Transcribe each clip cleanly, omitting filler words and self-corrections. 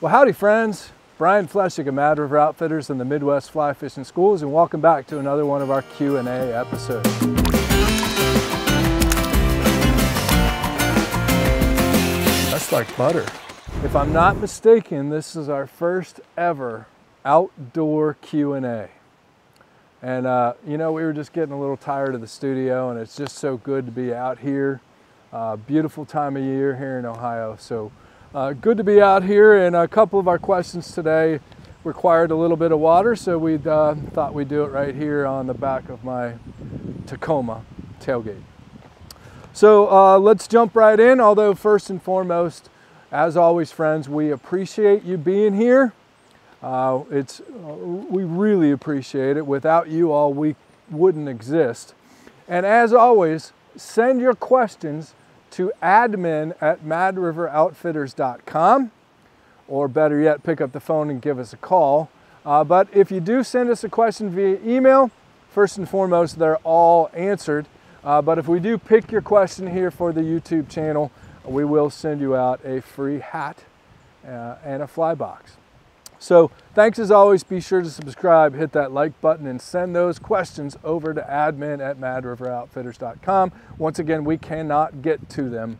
Well, howdy friends. Brian Fleshig of Mad River Outfitters and the Midwest Fly Fishing Schools, and welcome back to another one of our Q&A episodes. That's like butter. If I'm not mistaken, this is our first ever outdoor Q&A. And you know, we were just getting a little tired of the studio, and it's just so good to be out here. Beautiful time of year here in Ohio. So good to be out here, and a couple of our questions today required a little bit of water, so we thought we'd do it right here on the back of my Tacoma tailgate. So let's jump right in, although first and foremost, as always friends, we appreciate you being here. We really appreciate it. Without you all, we wouldn't exist. And as always, send your questions to admin@madriveroutfitters.com, or better yet, pick up the phone and give us a call. But if you do send us a question via email, first and foremost, they're all answered. But if we do pick your question here for the YouTube channel, we will send you out a free hat and a fly box. So thanks as always. Be sure to subscribe, hit that like button, and send those questions over to admin@madriveroutfitters.com. Once again, we cannot get to them.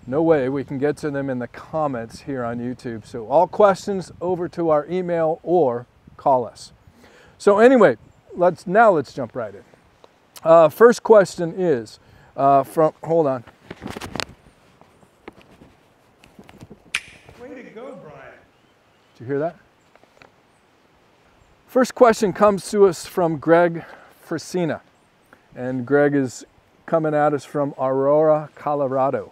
No way we can get to them in the comments here on YouTube. So all questions over to our email or call us. So anyway, let's jump right in. First question is hold on. Way to go, Brian. Did you hear that? First question comes to us from Greg Frisina, and Greg is coming at us from Aurora, Colorado.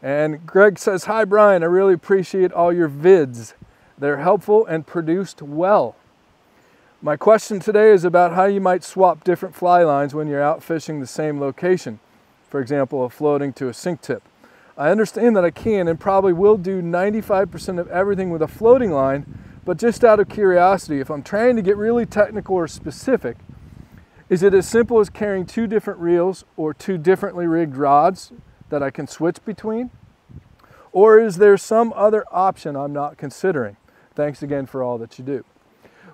And Greg says, "Hi Brian, I really appreciate all your vids. They're helpful and produced well. My question today is about how you might swap different fly lines when you're out fishing the same location. For example, a floating to a sink tip. I understand that I can and probably will do 95% of everything with a floating line, but just out of curiosity, if I'm trying to get really technical or specific, is it as simple as carrying two different reels or two differently rigged rods that I can switch between? Or is there some other option I'm not considering? Thanks again for all that you do."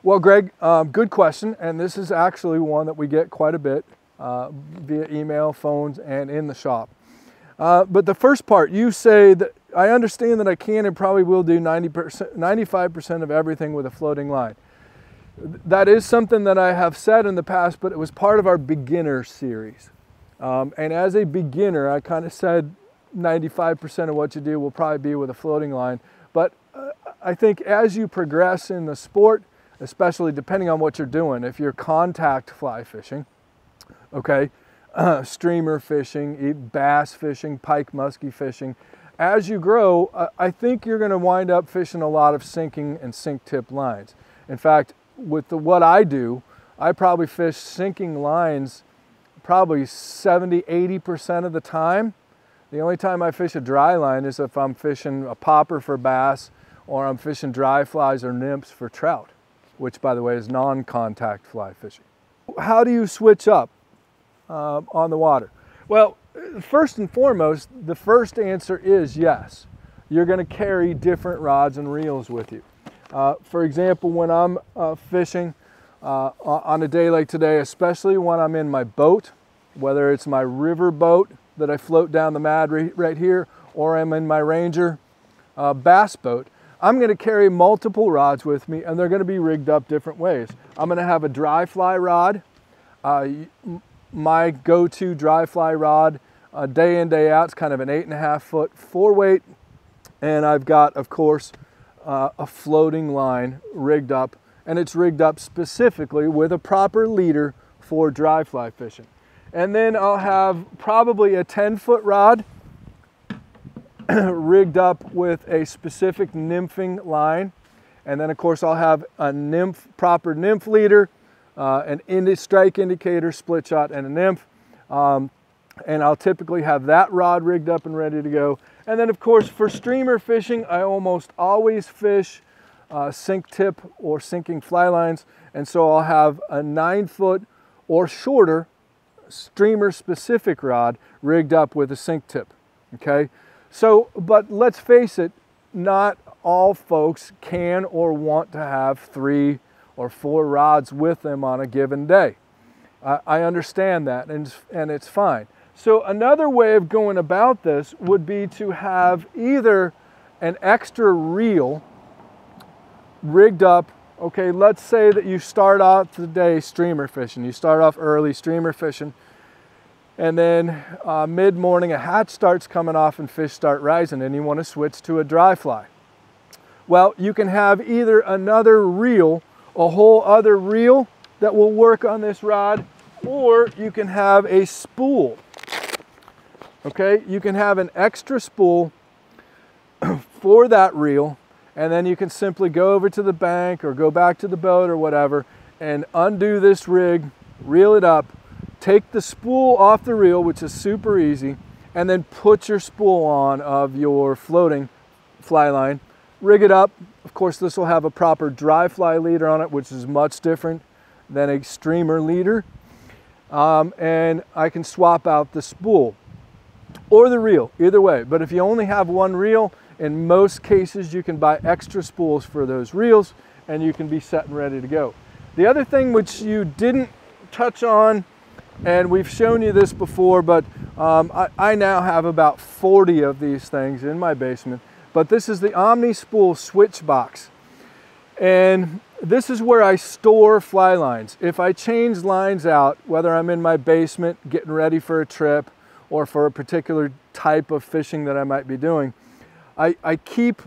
Well, Greg, good question, and this is actually one that we get quite a bit via email, phones, and in the shop. But the first part, you say that I understand that I can and probably will do 95% of everything with a floating line. That is something that I have said in the past, but it was part of our beginner series. And as a beginner, I kind of said 95% of what you do will probably be with a floating line. But I think as you progress in the sport, especially depending on what you're doing, if you're contact fly fishing, okay, streamer fishing, bass fishing, pike muskie fishing, as you grow, I think you're going to wind up fishing a lot of sinking and sink tip lines. In fact, with what I do, I probably fish sinking lines probably 70–80% of the time. The only time I fish a dry line is if I'm fishing a popper for bass, or I'm fishing dry flies or nymphs for trout, which by the way is non-contact fly fishing. How do you switch up on the water? Well, first and foremost, the first answer is yes. You're going to carry different rods and reels with you. For example, when I'm fishing on a day like today, especially when I'm in my boat, whether it's my river boat that I float down the Mad right here, or I'm in my Ranger bass boat, I'm going to carry multiple rods with me, and they're going to be rigged up different ways. I'm going to have a dry fly rod. My go-to dry fly rod, day in, day out, it's kind of an 8.5 foot 4-weight. And I've got, of course, a floating line rigged up, and it's rigged up specifically with a proper leader for dry fly fishing. And then I'll have probably a 10-foot rod rigged up with a specific nymphing line. And then of course I'll have a proper nymph leader, an strike indicator, split shot, and a nymph. And I'll typically have that rod rigged up and ready to go. And then of course for streamer fishing, I almost always fish sink tip or sinking fly lines. And so I'll have a 9-foot or shorter streamer specific rod rigged up with a sink tip, okay? So, but let's face it, not all folks can or want to have 3 or 4 rods with them on a given day. I understand that, and it's fine. So another way of going about this would be to have either an extra reel rigged up. Okay, let's say that you start out the day streamer fishing. You start off early streamer fishing, and then mid-morning a hatch starts coming off and fish start rising, and you want to switch to a dry fly. Well, you can have either another reel, a whole other reel that will work on this rod, or you can have a spool. Okay, you can have an extra spool for that reel, and then you can simply go over to the bank or go back to the boat or whatever and undo this rig, reel it up, take the spool off the reel, which is super easy, and then put your spool on of your floating fly line, rig it up. Of course, this will have a proper dry fly leader on it, which is much different than a streamer leader. And I can swap out the spool or the reel, either way. But if you only have one reel, in most cases you can buy extra spools for those reels and you can be set and ready to go. The other thing which you didn't touch on, and we've shown you this before, but I now have about 40 of these things in my basement, but this is the OmniSpool switch box. And this is where I store fly lines. If I change lines out, whether I'm in my basement getting ready for a trip or for a particular type of fishing that I might be doing, I keep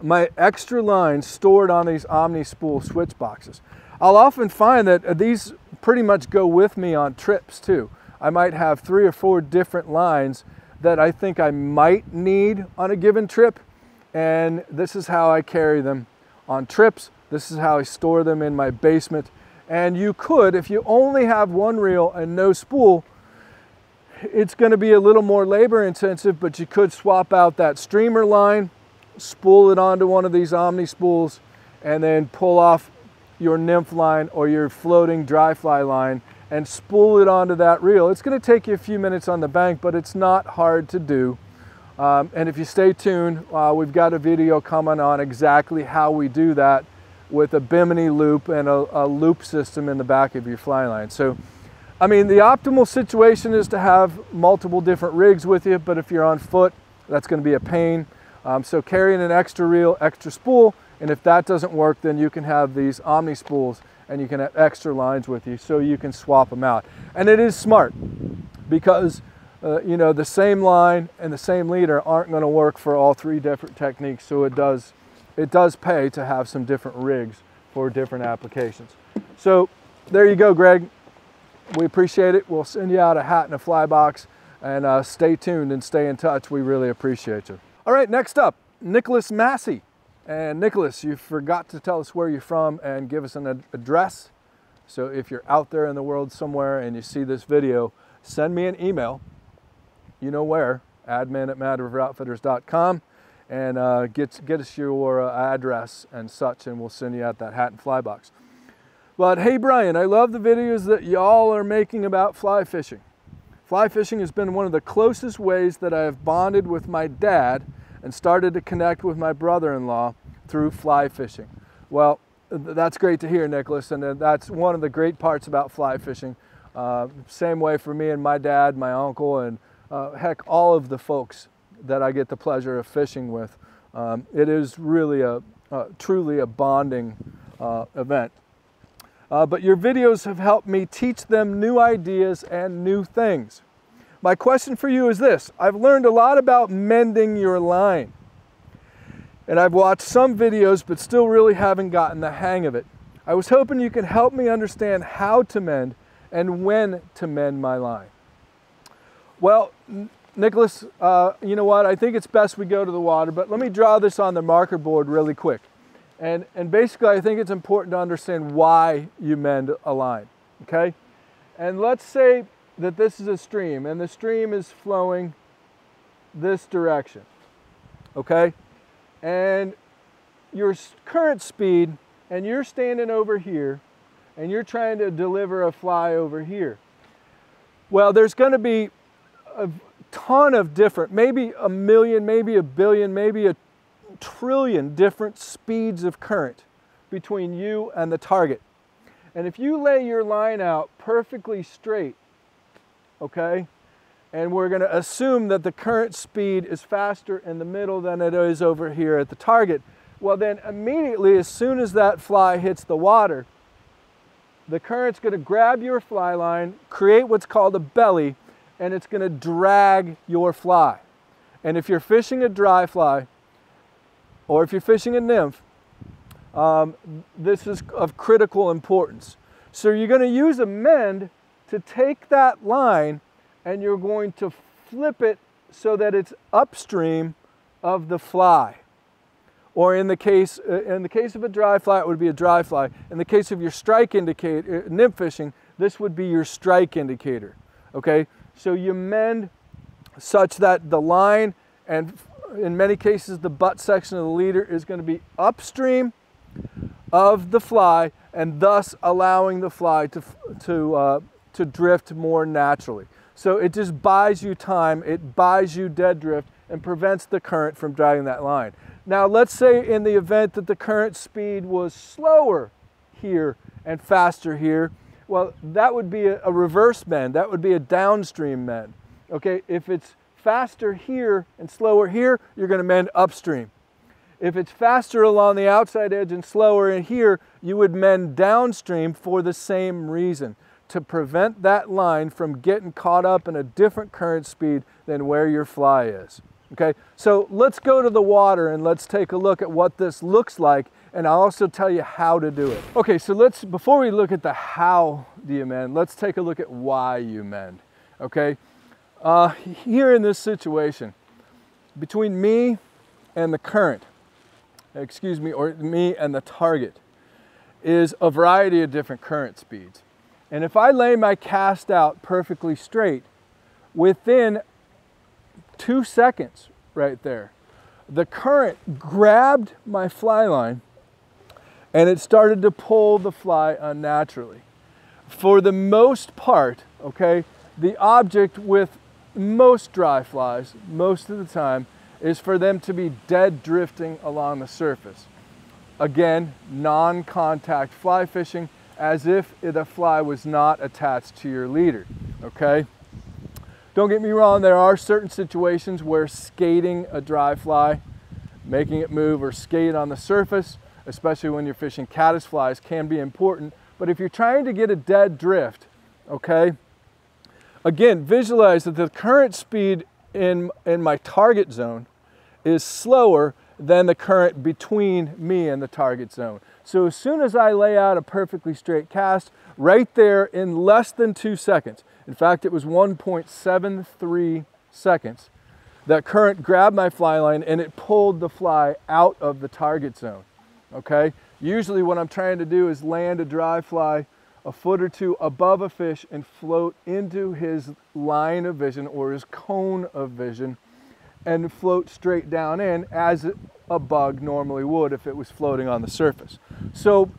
my extra lines stored on these OmniSpool switch boxes. I'll often find that these pretty much go with me on trips too. I might have 3 or 4 different lines that I think I might need on a given trip, and this is how I carry them on trips. This is how I store them in my basement. And you could, if you only have one reel and no spool, it's going to be a little more labor intensive, but you could swap out that streamer line, spool it onto one of these OmniSpools, and then pull off your nymph line or your floating dry fly line and spool it onto that reel. It's going to take you a few minutes on the bank, but it's not hard to do. And if you stay tuned, we've got a video coming on exactly how we do that with a Bimini loop and a loop system in the back of your fly line. So, I mean, the optimal situation is to have multiple different rigs with you, but if you're on foot, that's going to be a pain. So carrying an extra reel, extra spool, and if that doesn't work, then you can have these OmniSpools and you can have extra lines with you so you can swap them out. And it is smart because you know, the same line and the same leader aren't going to work for all 3 different techniques, so it does pay to have some different rigs for different applications. So there you go, Greg. We appreciate it. We'll send you out a hat and a fly box, and stay tuned and stay in touch. We really appreciate you. All right, next up, Nicholas Massey. And Nicholas, you forgot to tell us where you're from and give us an address. So if you're out there in the world somewhere and you see this video, send me an email. You know where, admin@madriveroutfitters.com, and get us your address and such, and we'll send you out that hat and fly box. But hey Brian, I love the videos that y'all are making about fly fishing. Fly fishing has been one of the closest ways that I have bonded with my dad and started to connect with my brother-in-law through fly fishing. Well, that's great to hear, Nicholas, and that's one of the great parts about fly fishing. Same way for me and my dad, my uncle, and heck, all of the folks that I get the pleasure of fishing with. It is really truly a bonding event. But your videos have helped me teach them new ideas and new things. My question for you is this: I've learned a lot about mending your line, and I've watched some videos but still really haven't gotten the hang of it. I was hoping you could help me understand how to mend and when to mend my line. Well, Nicholas, you know what? I think it's best we go to the water, but let me draw this on the marker board really quick. And basically, I think it's important to understand why you mend a line, okay? And let's say that this is a stream, and the stream is flowing this direction, okay? And your current speed, and you're standing over here, and you're trying to deliver a fly over here. Well, there's going to be a ton of different, maybe a million, maybe a billion, maybe a trillion different speeds of current between you and the target. And if you lay your line out perfectly straight, okay, and we're going to assume that the current speed is faster in the middle than it is over here at the target, well then immediately as soon as that fly hits the water, the current's going to grab your fly line, create what's called a belly, and it's going to drag your fly. And if you're fishing a dry fly, or if you're fishing a nymph, this is of critical importance. So you're going to use a mend to take that line and you're going to flip it so that it's upstream of the fly. Or in the case of a dry fly, it would be a dry fly. In the case of your strike indicator, nymph fishing, this would be your strike indicator. Okay, so you mend such that the line, and in many cases the butt section of the leader, is going to be upstream of the fly, and thus allowing the fly to drift more naturally. So it just buys you time, it buys you dead drift, and prevents the current from dragging that line. Now let's say in the event that the current speed was slower here and faster here, well, that would be a reverse mend, that would be a downstream mend. Okay, if it's faster here and slower here, you're going to mend upstream. If it's faster along the outside edge and slower in here, you would mend downstream for the same reason, to prevent that line from getting caught up in a different current speed than where your fly is. Okay, so let's go to the water and let's take a look at what this looks like, and I'll also tell you how to do it. Okay, so before we look at the how do you mend, let's take a look at why you mend. Okay, here in this situation, between me and the current, or me and the target, is a variety of different current speeds. And if I lay my cast out perfectly straight, within 2 seconds right there, the current grabbed my fly line and it started to pull the fly unnaturally. For the most part, okay, the object with most dry flies, most of the time, is for them to be dead drifting along the surface. Again, non-contact fly fishing, as if the fly was not attached to your leader, okay? Don't get me wrong, there are certain situations where skating a dry fly, making it move or skate on the surface, especially when you're fishing caddis flies, can be important. But if you're trying to get a dead drift, okay, again, visualize that the current speed in my target zone is slower than the current between me and the target zone. So as soon as I lay out a perfectly straight cast, right there in less than 2 seconds, in fact it was 1.73 seconds, that current grabbed my fly line and it pulled the fly out of the target zone, okay? Usually what I'm trying to do is land a dry fly a foot or two above a fish and float into his line of vision or his cone of vision and float straight down in as a bug normally would if it was floating on the surface. So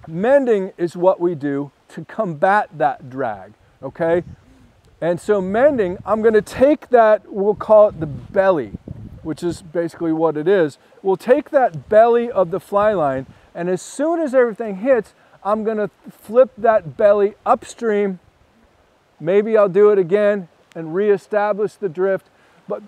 mending is what we do to combat that drag, okay? And so mending, I'm going to take that, we'll call it the belly, which is basically what it is. We'll take that belly of the fly line, and as soon as everything hits, I'm going to flip that belly upstream. Maybe I'll do it again and reestablish the drift, but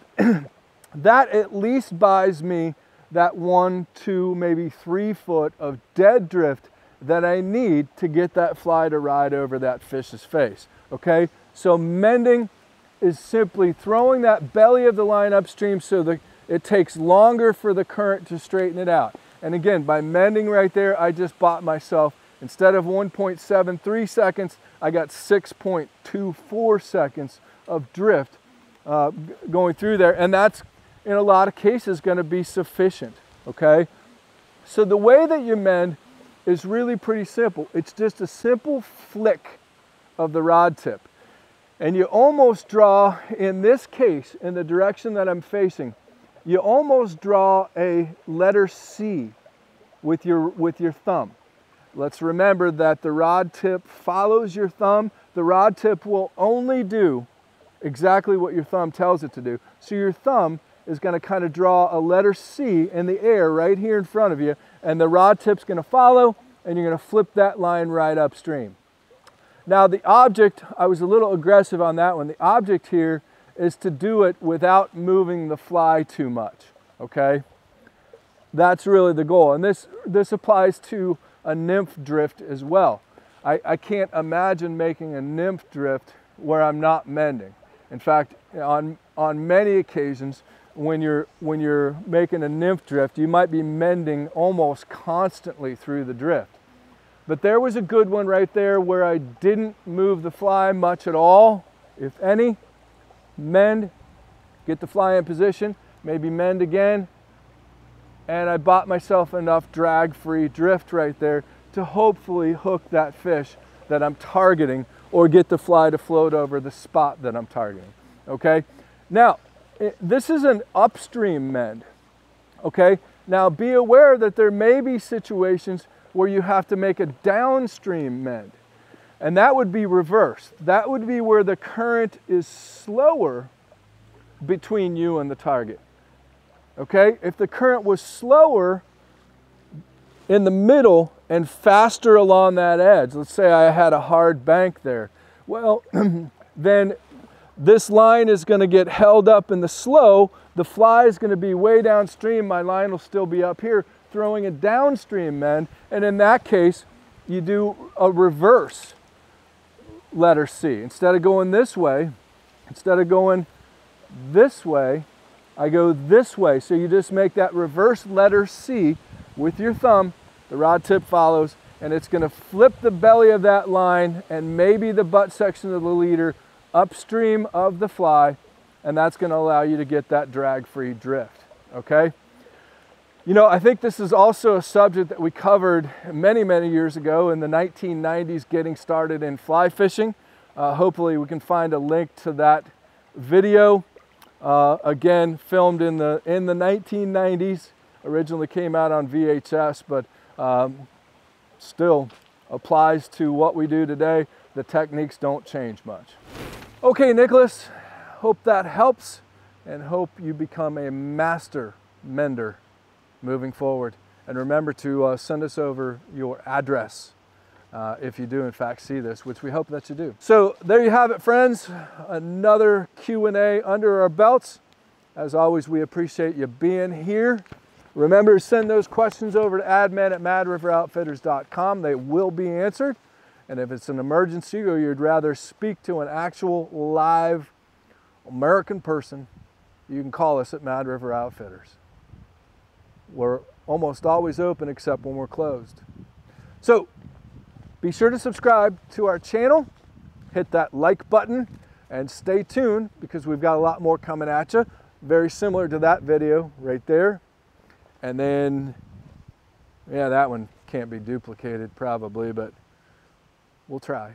that at least buys me that 1, 2, maybe 3 foot of dead drift that I need to get that fly to ride over that fish's face, okay? So mending is simply throwing that belly of the line upstream so that it takes longer for the current to straighten it out. And again, by mending right there, I just bought myself, instead of 1.73 seconds, I got 6.24 seconds of drift going through there, and that's in a lot of cases going to be sufficient, okay? So the way that you mend is really pretty simple. It's just a simple flick of the rod tip. And you almost draw, in this case, in the direction that I'm facing, you almost draw a letter C with your thumb. Let's remember that the rod tip follows your thumb. The rod tip will only do exactly what your thumb tells it to do. So your thumb is going to kind of draw a letter C in the air right here in front of you, and the rod tip's going to follow, and you're going to flip that line right upstream. Now the object, I was a little aggressive on that one. The object here is to do it without moving the fly too much, okay? That's really the goal. And this applies to a nymph drift as well. I can't imagine making a nymph drift where I'm not mending. In fact, on many occasions, when you're making a nymph drift, you might be mending almost constantly through the drift. But there was a good one right there where I didn't move the fly much at all, if any. Mend, get the fly in position, maybe mend again, and I bought myself enough drag-free drift right there to hopefully hook that fish that I'm targeting or get the fly to float over the spot that I'm targeting, okay? Now, this is an upstream mend, okay? Now be aware that there may be situations where you have to make a downstream mend, and that would be reversed. That would be where the current is slower between you and the target, okay? If the current was slower in the middle and faster along that edge, let's say I had a hard bank there, well, then this line is going to get held up in the slow, the fly is going to be way downstream, my line will still be up here, throwing a downstream mend, and in that case, you do a reverse letter C. Instead of going this way, instead of going this way, I go this way. So you just make that reverse letter C with your thumb, the rod tip follows, and it's going to flip the belly of that line and maybe the butt section of the leader upstream of the fly, and that's going to allow you to get that drag-free drift, okay? You know, I think this is also a subject that we covered many, many years ago in the 1990s, getting started in fly fishing. Hopefully we can find a link to that video. Again, filmed in the 1990s, originally came out on VHS, but still applies to what we do today. The techniques don't change much. Okay, Nicholas, hope that helps, and hope you become a master mender moving forward. And remember to send us over your address if you do in fact see this, which we hope that you do. So there you have it, friends. Another Q&A under our belts. As always, we appreciate you being here. Remember to send those questions over to admin@madriveroutfitters.com. They will be answered. And if it's an emergency or you'd rather speak to an actual live American person, you can call us at Mad River Outfitters. We're almost always open except when we're closed. So be sure to subscribe to our channel, hit that like button, and stay tuned because we've got a lot more coming at you, very similar to that video right there. And then, yeah, that one can't be duplicated probably, but we'll try.